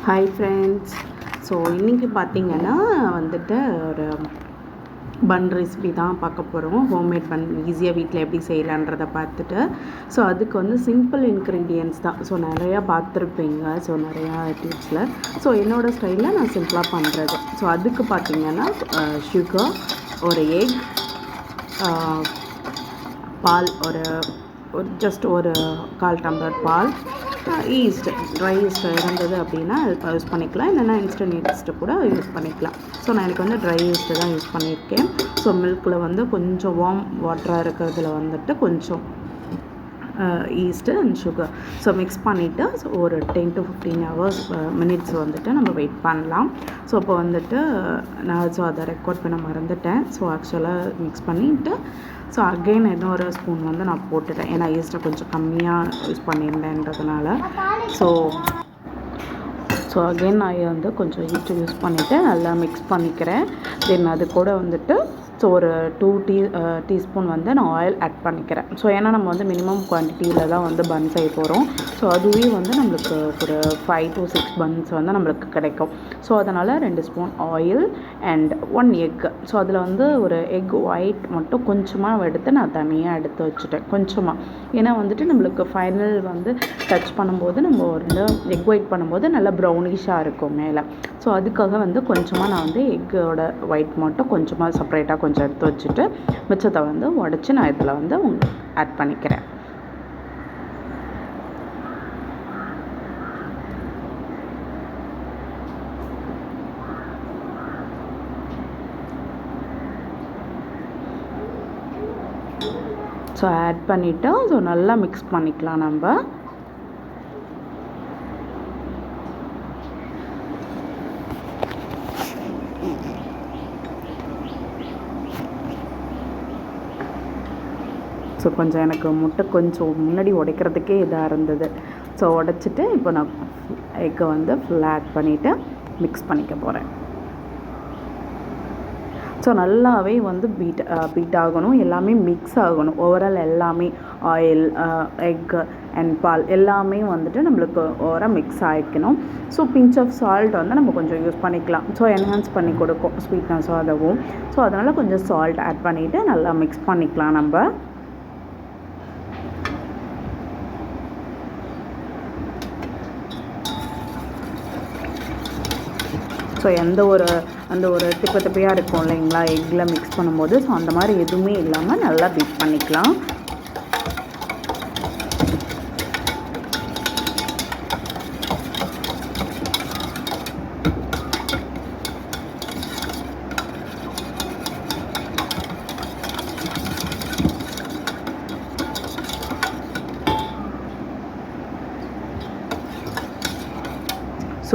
Hi friends. So இன்றைக்கி பார்த்திங்கன்னா வந்துட்டு ஒரு பன் ரெசிபி தான் பார்க்க போகிறோம். ஹோம்மேட் பன் ஈஸியாக வீட்டில் எப்படி செய்யலான்றதை பார்த்துட்டு, ஸோ அதுக்கு வந்து சிம்பிள் இன்க்ரீடியன்ட்ஸ் தான். ஸோ நிறையா பார்த்துருப்பீங்க, ஸோ நிறையா டிப்ஸில். ஸோ என்னோடய ஸ்டைலில் நான் சிம்பிளாக பண்ணுறது. ஸோ அதுக்கு பார்த்திங்கன்னா சுகர், ஒரு எக், பால் ஒரு ஜஸ்ட் ஒரு 1/4 டம்ளர் பால், ஈஸ்ட், ட்ரை ஈஸ்ட் இருந்தது அப்படின்னா அது யூஸ் பண்ணிக்கலாம், இல்லைன்னா இன்ஸ்டன்ட் ஈஸ்ட்டு கூட யூஸ் பண்ணிக்கலாம். ஸோ நான் எனக்கு வந்து ட்ரை ஈஸ்ட்டு தான் யூஸ் பண்ணியிருக்கேன். ஸோ மில்கில் வந்து கொஞ்சம் வார்ம் வாட்டராக இருக்கிறதுல வந்துட்டு கொஞ்சம் yeast and sugar so mix பண்ணிவிட்டு ஸோ ஒரு 10 to 15 மினிட்ஸ் வந்துட்டு நம்ம வெயிட் பண்ணலாம். ஸோ இப்போ வந்துட்டு நான் அதை ரெக்கார்ட் பண்ண மறந்துட்டேன். ஸோ ஆக்சுவலாக மிக்ஸ் பண்ணிவிட்டு ஸோ அகெயின் இன்னொரு ஸ்பூன் வந்து நான் போட்டுட்டேன், ஏன்னா ஈஸ்ட்டை கொஞ்சம் கம்மியாக யூஸ் பண்ணியிருந்தேன்றதுனால. ஸோ அகெயின் நான் வந்து கொஞ்சம் ஈஸ்ட்டு யூஸ் பண்ணிவிட்டு நல்லா மிக்ஸ் பண்ணிக்கிறேன். தென் அது கூட வந்துட்டு ஸோ ஒரு 2 டீஸ்பூன் வந்து நான் ஆயில் ஆட் பண்ணிக்கிறேன். ஸோ ஏன்னா நம்ம வந்து மினிமம் குவான்டிட்டியில் தான் வந்து பன் செய்ய போகிறோம். ஸோ அதுவே வந்து நம்மளுக்கு ஒரு 5 to 6 பன்ஸ் வந்து நம்மளுக்கு கிடைக்கும். ஸோ அதனால் 2 spoon oil and 1 egg. So அதில் வந்து ஒரு எக் ஒயிட் மட்டும் கொஞ்சமாக எடுத்து நான் தனியாக எடுத்து வச்சுட்டேன், கொஞ்சமாக. ஏன்னா வந்துட்டு நம்மளுக்கு ஃபைனல் வந்து டச் பண்ணும்போது நம்ம ஒரு எக் ஒயிட் பண்ணும்போது நல்லா ப்ரௌனிஷாக இருக்கும் மேலே. ஸோ அதுக்காக வந்து கொஞ்சமாக நான் வந்து எக்கோட ஒயிட் மட்டும் கொஞ்சமாக செப்பரேட்டாக கொஞ்சம் எடுத்து வச்சுட்டு மிச்சத்தை வந்து உடச்சி நான் இதில் வந்து ஆட் பண்ணிக்கிறேன். ஸோ ஆட் பண்ணிவிட்டு ஸோ நல்லா மிக்ஸ் பண்ணிக்கலாம் நம்ம. ஸோ கொஞ்சம் எனக்கு முட்டை கொஞ்சம் முன்னாடி உடைக்கிறதுக்கே இதாக இருந்தது. ஸோ உடைச்சிட்டு இப்போ நான் எக்கை வந்து ஃபுல்லாக ஆட் பண்ணிவிட்டு மிக்ஸ் பண்ணிக்க போகிறேன். ஸோ நல்லாவே வந்து பீட் ஆகணும், எல்லாமே மிக்ஸ் ஆகணும். ஓவரால் எல்லாமே ஆயில், எக் அண்ட் பால் எல்லாமே வந்துட்டு நம்மளுக்கு ஓவராக மிக்ஸ் ஆகிக்கணும். ஸோ பிஞ்ச் ஆஃப் சால்ட் வந்து நம்ம கொஞ்சம் யூஸ் பண்ணிக்கலாம். ஸோ என்ஹான்ஸ் பண்ணி கொடுக்கும் ஸ்வீட்னஸும் அதுவும். ஸோ அதனால் கொஞ்சம் சால்ட் ஆட் பண்ணிவிட்டு நல்லா மிக்ஸ் பண்ணிக்கலாம் நம்ம. ஸோ அந்த ஒரு திப்பையாக இருக்கும் இல்லைங்களா எக்கில் மிக்ஸ் பண்ணும்போது, ஸோ அந்த மாதிரி எதுவுமே இல்லாமல் நல்லா பீட் பண்ணிக்கலாம்.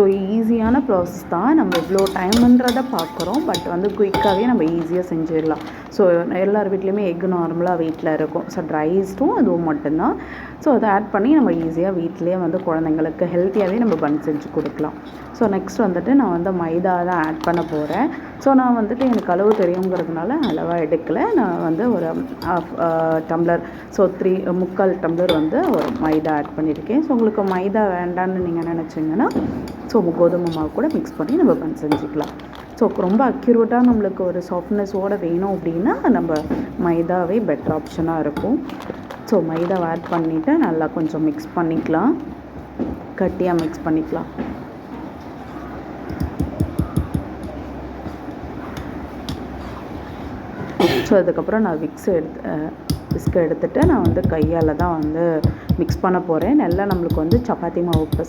ஸோ ஈஸியான ப்ராசஸ் தான். நம்ம இவ்வளோ டைம்ன்றதை பார்க்குறோம், பட் வந்து குயிக்காகவே நம்ம ஈஸியாக செஞ்சிடலாம். ஸோ எல்லார் வீட்லேயுமே எக் நார்மலாக வீட்டில் இருக்கும். ஸோ ட்ரை ஈஸ்ட்டும் அதுவும் மட்டும்தான். ஸோ அதை ஆட் பண்ணி நம்ம ஈஸியாக வீட்டிலேயே வந்து குழந்தைங்களுக்கு ஹெல்த்தியாகவே நம்ம பன் செஞ்சு கொடுக்கலாம். ஸோ நெக்ஸ்ட் வந்துட்டு நான் வந்து மைதா தான் ஆட் பண்ண போகிறேன். ஸோ நான் வந்துட்டு எனக்கு அளவு தெரியுங்கிறதுனால அளவாக எடுக்கலை. நான் வந்து ஒரு 1/2 டம்ளர், ஸோ 3/4 டம்ளர் வந்து ஒரு மைதா ஆட் பண்ணியிருக்கேன். ஸோ உங்களுக்கு மைதா வேண்டான்னு நீங்கள் நினச்சிங்கன்னா ஸோ கோதுமை மாவு கூட மிக்ஸ் பண்ணி நம்ம பன் செஞ்சுக்கலாம். ஸோ ரொம்ப அக்யூரேட்டாக நம்மளுக்கு ஒரு சாஃப்ட்னஸோடு வேணும் அப்படின்னா நம்ம மைதாவே பெட்டர் ஆப்ஷனாக இருக்கும். ஸோ மைதாவை ஆட் பண்ணிவிட்டு நல்லா கொஞ்சம் மிக்ஸ் பண்ணிக்கலாம், கட்டியாக மிக்ஸ் பண்ணிக்கலாம். ஸோ அதுக்கப்புறம் நான் விஸ்க் எடுத்துகிட்டு நான் வந்து கையால் தான் வந்து மிக்ஸ் பண்ண போகிறேன். நல்லா நம்மளுக்கு வந்து சப்பாத்தி மாவு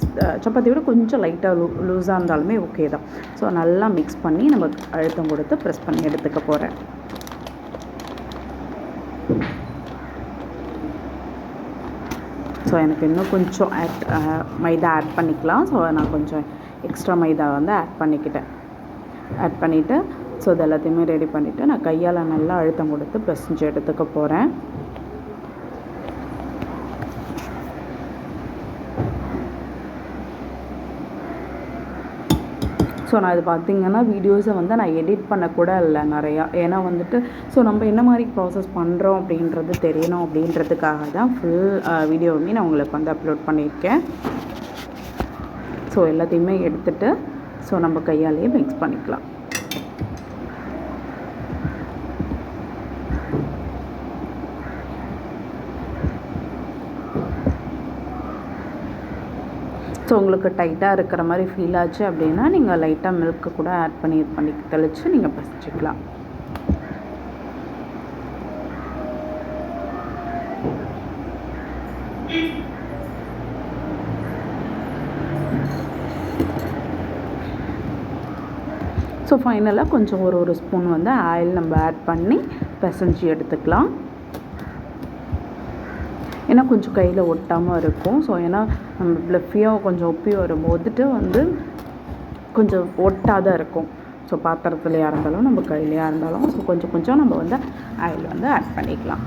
சப்பாத்தி விட கொஞ்சம் லைட்டாக லூஸாக இருந்தாலுமே ஓகே தான். ஸோ நல்லா மிக்ஸ் பண்ணி நம்ம அழுத்தம் கொடுத்து ப்ரெஸ் பண்ணி எடுத்துக்க போகிறேன். ஸோ எனக்கு இன்னும் கொஞ்சம் மைதா ஆட் பண்ணிக்கலாம். ஸோ நான் கொஞ்சம் எக்ஸ்ட்ரா மைதா வந்து ஆட் பண்ணிவிட்டு ஸோ இது எல்லாத்தையுமே ரெடி பண்ணிவிட்டு நான் கையால் நல்லா அழுத்தம் கொடுத்து பிசைஞ்சு எடுத்துக்க போகிறேன். ஸோ நான் இது பார்த்திங்கன்னா வீடியோஸை வந்து நான் எடிட் பண்ணக்கூட இல்லை நிறையா, ஏன்னா வந்துட்டு ஸோ நம்ம என்ன மாதிரி ப்ராசஸ் பண்ணுறோம் அப்படின்றது தெரியணும் அப்படின்றதுக்காக தான் ஃபுல் வீடியோவுமே நான் உங்களுக்கு வந்து அப்லோட் பண்ணியிருக்கேன். ஸோ எல்லாத்தையுமே எடுத்துகிட்டு ஸோ நம்ம கையாலேயே மிக்ஸ் பண்ணிக்கலாம். ஸோ உங்களுக்கு டைட்டாக இருக்கிற மாதிரி ஃபீல் ஆச்சு அப்படின்னா நீங்கள் லைட்டாக மில்க்கு கூட ஆட் பண்ணி தெளித்து நீங்கள் பசிச்சுக்கலாம். ஸோ ஃபைனலாக கொஞ்சம் ஒரு ஸ்பூன் வந்து ஆயில் நம்ம ஆட் பண்ணி பிசைஞ்சு எடுத்துக்கலாம். ஏன்னா கொஞ்சம் கையில் ஒட்டாமல் இருக்கும். ஸோ ஏன்னா நம்ம ப்ளஃபியாக கொஞ்சம் ஒப்பி வரும்போதுட்டு வந்து கொஞ்சம் ஒட்டாதான் இருக்கும். ஸோ பாத்திரத்துலையாக இருந்தாலும் நம்ம கையிலையாக இருந்தாலும் ஸோ கொஞ்சம் நம்ம வந்து ஆயில் வந்து ஆட் பண்ணிக்கலாம்.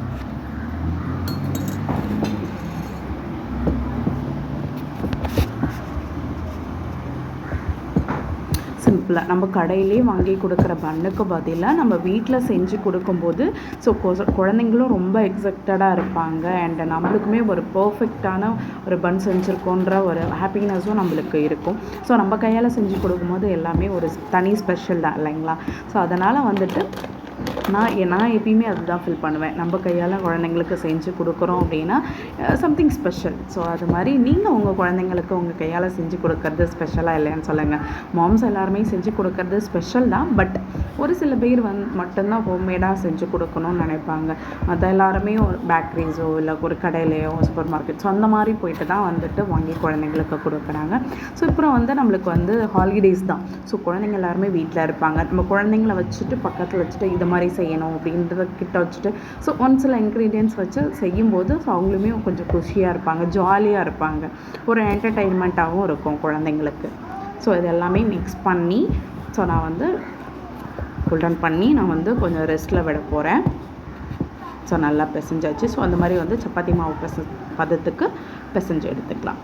சிம்பிளாக நம்ம கடையிலே வாங்கி கொடுக்குற பன்னுக்கு பதிலாக நம்ம வீட்டில் செஞ்சு கொடுக்கும்போது ஸோ குழந்தைங்களும் ரொம்ப எக்ஸைட்டடாக இருப்பாங்க. அண்ட் நம்மளுக்குமே ஒரு பர்ஃபெக்டான ஒரு பன் செஞ்சுருக்கோன்ற ஒரு ஹாப்பினஸும் நம்மளுக்கு இருக்கும். ஸோ நம்ம கையால் செஞ்சு கொடுக்கும்போது எல்லாமே ஒரு தனி ஸ்பெஷல் தான் இல்லைங்களா? ஸோ அதனால் வந்துட்டு நான் எப்பயுமே அதுதான் ஃபீல் பண்ணுவேன். நம்ம கையால் குழந்தைங்களுக்கு செஞ்சு கொடுக்குறோம் அப்படின்னா சம்திங் ஸ்பெஷல். ஸோ அது மாதிரி நீங்கள் உங்கள் குழந்தைங்களுக்கு உங்கள் கையால் செஞ்சு கொடுக்கறது ஸ்பெஷலாக இல்லைன்னு சொல்லுங்கள். மாம்ஸ் எல்லாருமே செஞ்சு கொடுக்கறது ஸ்பெஷல் தான். பட் ஒரு சில பேர் மட்டும்தான் ஹோம்மேடாக செஞ்சு கொடுக்கணும்னு நினைப்பாங்க. மற்ற எல்லாருமே ஒரு பேக்கரிஸோ இல்லை ஒரு கடையிலையோ சூப்பர் மார்க்கெட்ஸோ அந்த மாதிரி போயிட்டு தான் வந்துட்டு வாங்கி குழந்தைங்களுக்கு கொடுக்குறாங்க. ஸோ அப்புறம் வந்து நம்மளுக்கு வந்து ஹாலிடேஸ் தான். ஸோ குழந்தைங்க எல்லாருமே வீட்டில் இருப்பாங்க. நம்ம குழந்தைங்கள வச்சுட்டு பக்கத்தில் வச்சுட்டு இது மாதிரி செய்யணும் அப்படின்றத கிட்ட வச்சுட்டு ஸோ சில இன்க்ரீடியன்ட்ஸ் வச்சு செய்யும்போது ஸோ அவங்களுமே கொஞ்சம் குஷியாக இருப்பாங்க, ஜாலியாக இருப்பாங்க, ஒரு என்டர்டெயின்மெண்ட்டாகவும் இருக்கும் குழந்தைங்களுக்கு. ஸோ இது எல்லாமே மிக்ஸ் பண்ணி ஸோ நான் வந்து ஃபுல்டன் பண்ணி நான் வந்து கொஞ்சம் ரெஸ்ட்டில் விட போகிறேன். ஸோ நல்லா பிசைஞ்சாச்சு. ஸோ அந்த மாதிரி வந்து சப்பாத்தி மாவு பதத்துக்கு பிசைஞ்சு எடுத்துக்கலாம்.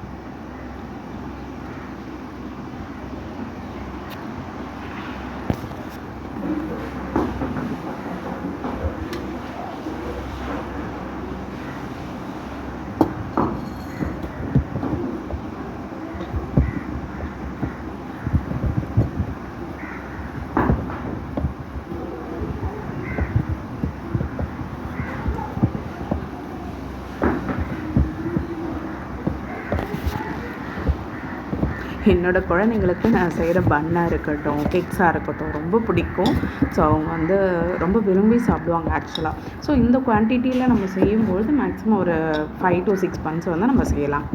என்னோடய குழந்தைங்களுக்கு நான் செய்கிற பன்னாக இருக்கட்டும், கேக்ஸாக இருக்கட்டும் ரொம்ப பிடிக்கும். ஸோ அவங்க வந்து ரொம்ப விரும்பி சாப்பிடுவாங்க ஆக்சுவலாக. ஸோ இந்த குவான்டிட்டியில் நம்ம செய்யும்பொழுது மேக்ஸிமம் ஒரு 5 to 6 பன்ஸ் வந்து நம்ம செய்யலாம்.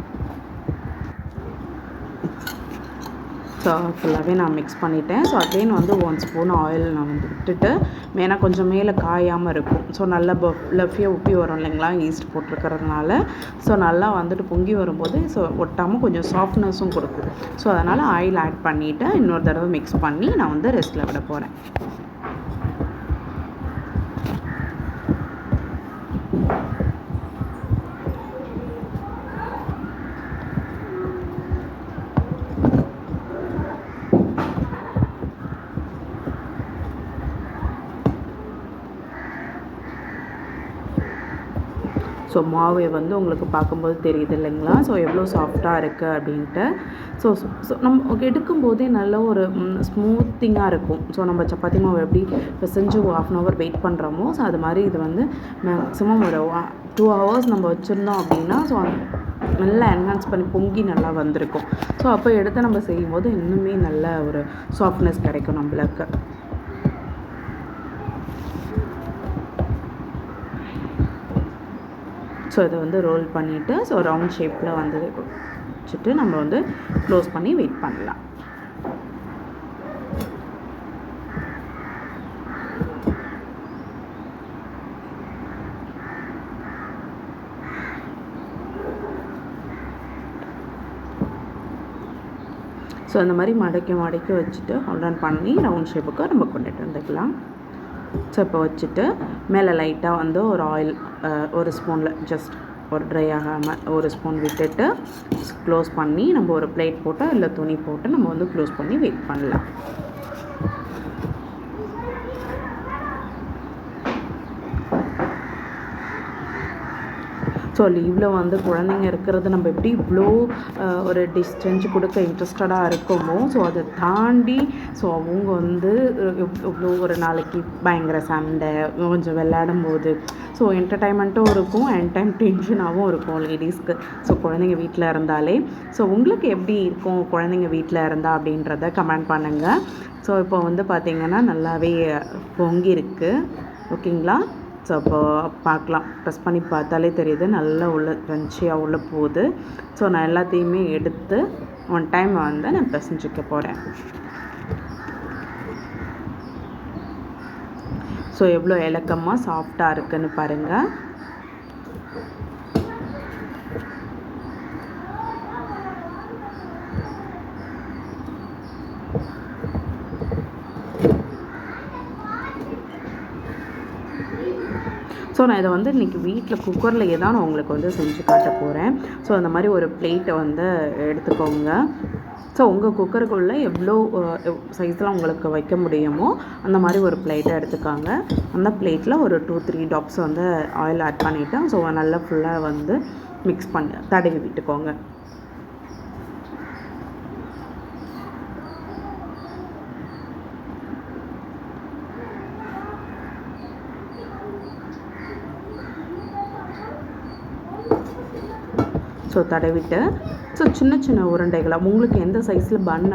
ஸோ ஃபுல்லாகவே நான் மிக்ஸ் பண்ணிட்டேன். ஸோ அகெயின் வந்து 1 ஸ்பூன் ஆயில் நான் வந்து விட்டுட்டு மேலே கொஞ்சம் மேலே காயாமல் இருக்கும். ஸோ நல்லா லஃபியாக உப்பி வரும் இல்லைங்களா ஈஸ்ட் போட்டிருக்கிறதுனால. ஸோ நல்லா வந்துட்டு பொங்கி வரும்போது ஸோ ஒட்டாமல் கொஞ்சம் சாஃப்ட்னஸும் கொடுக்கும். ஸோ அதனால் ஆயில் ஆட் பண்ணிவிட்டு இன்னொரு தடவை மிக்ஸ் பண்ணி நான் வந்து ரெஸ்ட்டில் விட போகிறேன். ஸோ மாவு வந்து உங்களுக்கு பார்க்கும்போது தெரியுது இல்லைங்களா? ஸோ எவ்வளோ சாஃப்டாக இருக்குது அப்படின்ட்டு. ஸோ ஸோ நம்ம எடுக்கும்போதே நல்ல ஒரு ஸ்மூத்திங்காக இருக்கும். ஸோ நம்ம சப்பாத்தி மாவு எப்படி பிசைஞ்சு 1/2 hour வெயிட் பண்ணுறோமோ ஸோ அது மாதிரி இது வந்து மேக்ஸிமம் ஒரு 2 hours நம்ம வச்சுருந்தோம் அப்படின்னா ஸோ நல்லா என்ஹான்ஸ் பண்ணி பொங்கி நல்லா வந்திருக்கும். ஸோ அப்போ எடுத்து நம்ம செய்யும்போது இன்னுமே நல்ல ஒரு சாஃப்ட்னஸ் கிடைக்கும் நம்மளுக்கு. ஸோ இதை வந்து ரோல் பண்ணிவிட்டு ஸோ ரவுண்ட் ஷேப்பில் வந்து வச்சுட்டு நம்ம வந்து க்ளோஸ் பண்ணி வெயிட் பண்ணலாம். ஸோ அந்த மாதிரி மடக்கி வச்சுட்டு ஹோல்ட் பண்ணி ரவுண்ட் ஷேப்புக்கு நம்ம கொண்டுட்டு வந்துக்கலாம். ஸோ இப்போ வச்சுட்டு மேலே லைட்டாக வந்து ஒரு ஆயில் ஒரு ஸ்பூனில் ஜஸ்ட் ஒரு ட்ரை ஆகாமல் ஒரு ஸ்பூன் விட்டுட்டு க்ளோஸ் பண்ணி நம்ம ஒரு பிளேட் போட்டு இல்லை துணி போட்டு நம்ம வந்து க்ளோஸ் பண்ணி வெயிட் பண்ணலாம். ஸோ லீவில் வந்து குழந்தைங்க இருக்கிறது நம்ம எப்படி இவ்வளோ ஒரு டிஷ் செஞ்சு கொடுக்க இன்ட்ரெஸ்டடாக இருக்கோமோ, ஸோ அதை தாண்டி ஸோ அவங்க வந்து இவ்வளோ ஒரு நாளைக்கு பயங்கர சண்டை, கொஞ்சம் விளையாடும் போது ஸோ என்டர்டைன்மெண்ட்டும் இருக்கும் அண்ட் டைம் டென்ஷனாகவும் இருக்கும் லேடிஸ்க்கு. ஸோ குழந்தைங்க வீட்டில் இருந்தாலே ஸோ உங்களுக்கு எப்படி இருக்கும் குழந்தைங்க வீட்டில் இருந்தால் அப்படின்றத கமெண்ட் பண்ணுங்கள். ஸோ இப்போ வந்து பார்த்திங்கன்னா நல்லாவே பொங்கியிருக்கு. ஓகேங்களா? ஸோ அப்போ பார்க்கலாம், ப்ரெஸ் பண்ணி பார்த்தாலே தெரியுது நல்லா உள்ள க்ரன்ச்சியாக உள்ள போகுது. ஸோ நான் எல்லாத்தையுமே எடுத்து ஒன் டைம் வந்து நான் பிசைஞ்சிக்க போகிறேன். ஸோ எவ்வளோ இலக்கமாக சாஃப்டாக இருக்குன்னு பாருங்கள். ஸோ நான் இதை வந்து இன்றைக்கி வீட்டில் குக்கர்லேயே தான் நான் உங்களுக்கு வந்து செஞ்சு காட்ட போகிறேன். ஸோ அந்த மாதிரி ஒரு பிளேட்டை வந்து எடுத்துக்கோங்க. ஸோ உங்கள் குக்கருக்குள்ளே எவ்வளோ சைஸில் உங்களுக்கு வைக்க முடியுமோ அந்த மாதிரி ஒரு பிளேட்டை எடுத்துக்காங்க. அந்த பிளேட்டில் ஒரு 2-3 டாப்ஸ் வந்து ஆயில் ஆட் பண்ணிவிட்டு ஸோ நல்லா ஃபுல்லாக வந்து மிக்ஸ் பண்ணி தடவி விட்டுக்கோங்க. ஸோ தடவிட்டு ஸோ சின்ன சின்ன உருண்டைகளாக உங்களுக்கு எந்த சைஸில் பன்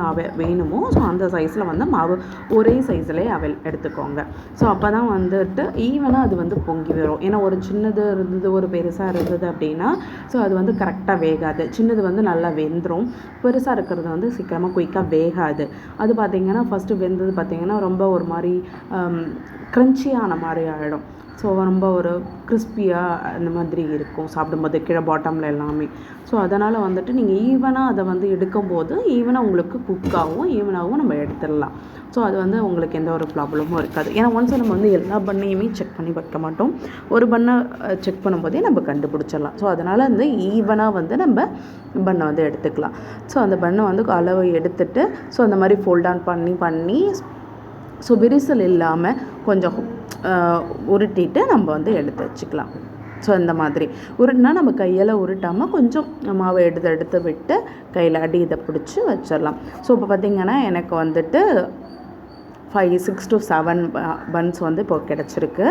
வேணுமோ ஸோ அந்த சைஸில் வந்து மாவு ஒரே சைஸ்லேயே எடுத்துக்கோங்க. ஸோ அப்போ தான் வந்துட்டு ஈவனாக அது வந்து பொங்கி வரும். ஏன்னா ஒரு சின்னது இருந்தது ஒரு பெருசாக இருந்தது அப்படின்னா ஸோ அது வந்து கரெக்டாக வேகாது. சின்னது வந்து நல்லா வெந்துடும், பெருசாக இருக்கிறது வந்து சீக்கிரமாக குயிக்காக வேகாது. அது பார்த்திங்கன்னா ஃபஸ்ட்டு வெந்தது பார்த்திங்கன்னா ரொம்ப ஒரு மாதிரி க்ரன்ச்சியான மாதிரி ஆகிடும். ஸோ ரொம்ப ஒரு கிறிஸ்பியாக அந்த மாதிரி இருக்கும் சாப்பிடும்போது கீழே பாட்டமில் எல்லாமே. ஸோ அதனால் வந்துட்டு நீங்கள் ஈவனாக அதை வந்து எடுக்கும்போது ஈவனாக உங்களுக்கு குக்காகவும் ஈவனாகவும் நம்ம எடுத்துடலாம். ஸோ அது வந்து உங்களுக்கு எந்த ஒரு ப்ராப்ளமும் இருக்காது. ஏன்னா ஒன்ஸ் நம்ம வந்து எல்லா பண்ணையுமே செக் பண்ணி வைக்க மாட்டோம், ஒரு பண்ணை செக் பண்ணும்போதே நம்ம கண்டுபிடிச்சிடலாம். ஸோ அதனால் வந்து ஈவனாக வந்து நம்ம பண்ணை வந்து எடுத்துக்கலாம். ஸோ அந்த பண்ணை வந்து அளவு எடுத்துகிட்டு ஸோ அந்த மாதிரி ஃபோல்ட் ஆன் பண்ணி ஸோ விரிசல் இல்லாமல் கொஞ்சம் உருட்டிட்டு நம்ம வந்து எடுத்து வச்சுக்கலாம். ஸோ இந்த மாதிரி உருட்டினா நம்ம கையில் உருட்டாமல் கொஞ்சம் மாவை எடுத்து விட்டு கையில் இதை பிடிச்சி வச்சிடலாம். ஸோ இப்போ பார்த்திங்கன்னா எனக்கு வந்துட்டு 6 to 7 பன்ஸ் வந்து இப்போ கிடச்சிருக்கு.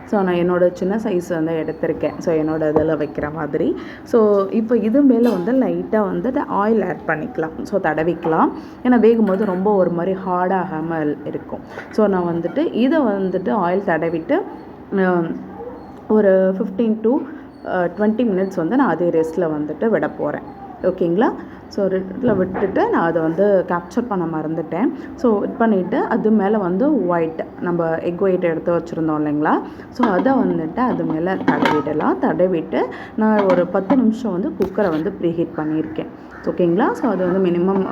ஸோ நான் என்னோடய சின்ன சைஸ் வந்து எடுத்திருக்கேன். ஸோ என்னோடய இதில் வைக்கிற மாதிரி. ஸோ இப்போ இது மேலே வந்து லைட்டாக வந்துட்டு ஆயில் ஆட் பண்ணிக்கலாம். ஸோ தடவிக்கலாம். ஏன்னா வேகும்போது ரொம்ப ஒரு மாதிரி ஹார்டாகாமல் இருக்கும். ஸோ நான் வந்துட்டு இதை வந்துட்டு ஆயில் தடவிட்டு ஒரு 15 to 20 மினிட்ஸ் வந்து நான் அதே ரெஸ்ட்டில் வந்துட்டு விட போகிறேன். ஓகேங்களா? ஸோ ரெட்டில் விட்டுட்டு நான் அதை வந்து கேப்சர் பண்ண மறந்துட்டேன். ஸோ இது பண்ணிவிட்டு அது மேலே வந்து நம்ம எக் ஒயிட் எடுத்து வச்சுருந்தோம் இல்லைங்களா? ஸோ அதை வந்துட்டு அது மேலே தடவிட்டு நான் ஒரு 10 நிமிஷம் வந்து குக்கரை வந்து ப்ரீஹீட் பண்ணியிருக்கேன். ஓகேங்களா? ஸோ அது வந்து மினிமம்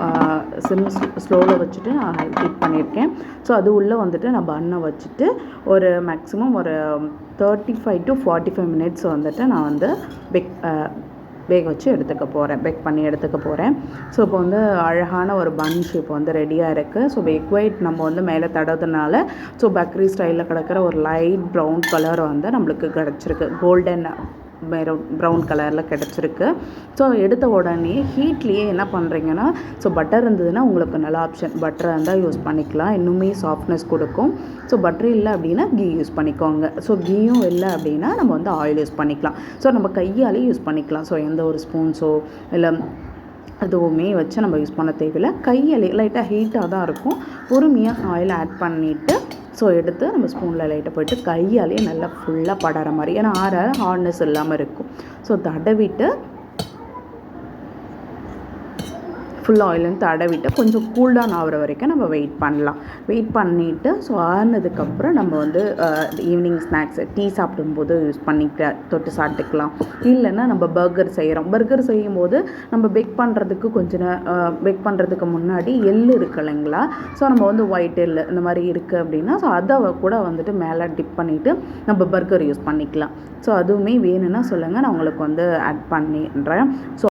ஸ்லோவில் வச்சுட்டு நான் ஹீட் பண்ணியிருக்கேன். ஸோ அது உள்ளே வந்துட்டு நான் பண்ணை வச்சுட்டு ஒரு மேக்ஸிமம் ஒரு 35 to 45 மினிட்ஸ் வந்துட்டு நான் வந்து வேக வச்சு பேக் பண்ணி எடுத்துக்க போகிறேன். ஸோ இப்போ வந்து அழகான ஒரு பன் ஷேப் வந்து ரெடியாக இருக்குது. ஸோ எக் ஒயிட் நம்ம வந்து மேலே தடவுறதுனால ஸோ பேக்கரி ஸ்டைலில் கிடக்கிற ஒரு லைட் ப்ரௌன் கலர் வந்து நம்மளுக்கு கிடச்சிருக்கு. கோல்டன் ப்ரௌன் கலரில் கிடச்சிருக்கு. ஸோ எடுத்த உடனே ஹீட்லேயே என்ன பண்ணுறீங்கன்னா ஸோ பட்டர் இருந்ததுன்னா உங்களுக்கு நல்ல ஆப்ஷன், பட்டர் இருந்தால் யூஸ் பண்ணிக்கலாம், இன்னுமே சாஃப்ட்னஸ் கொடுக்கும். ஸோ பட்டர் இல்லை அப்படின்னா கீ யூஸ் பண்ணிக்கோங்க. ஸோ கீயும் இல்லை அப்படின்னா நம்ம வந்து ஆயில் யூஸ் பண்ணிக்கலாம். ஸோ நம்ம கையாலே யூஸ் பண்ணிக்கலாம். ஸோ எந்த ஒரு ஸ்பூன்ஸோ இல்லை அதுவுமே வச்சு நம்ம யூஸ் பண்ண தேவையில்லை. கையாலே லைட்டாக ஹீட்டாக தான் இருக்கும். பொறுமையாக ஆயில் ஆட் பண்ணிவிட்டு ஸோ எடுத்து நம்ம ஸ்பூனில் லைட்டாக போய்ட்டு கையாலே நல்லா ஃபுல்லாக படுற மாதிரி, ஏன்னா ஹார்ட்னஸ் இல்லாமல் இருக்கும். ஸோ தடவிட்டு ஃபுல் ஆயிலும் தடவிட்டு கொஞ்சம் கூல்டவுன் ஆகிற வரைக்கும் நம்ம வெயிட் பண்ணிவிட்டு ஸோ ஆறுனதுக்கப்புறம் நம்ம வந்து ஈவினிங் ஸ்நாக்ஸ் டீ சாப்பிடும்போது யூஸ் பண்ணிக்க தொட்டு சாப்பிட்டுக்கலாம். இல்லைன்னா நம்ம பர்கர் செய்யும் போது நம்ம பேக் பண்ணுறதுக்கு முன்னாடி எள்ளு இருக்குது இல்லைங்களா? ஸோ நம்ம வந்து ஒயிட் எள்ளு இந்த மாதிரி இருக்குது அப்படின்னா ஸோ அதை கூட வந்துட்டு மேலே டிப் பண்ணிவிட்டு நம்ம பர்கர் யூஸ் பண்ணிக்கலாம். ஸோ அதுவுமே வேணும்னா சொல்லுங்கள், நான் உங்களுக்கு வந்து ஆட் பண்ணிடுறேன். ஸோ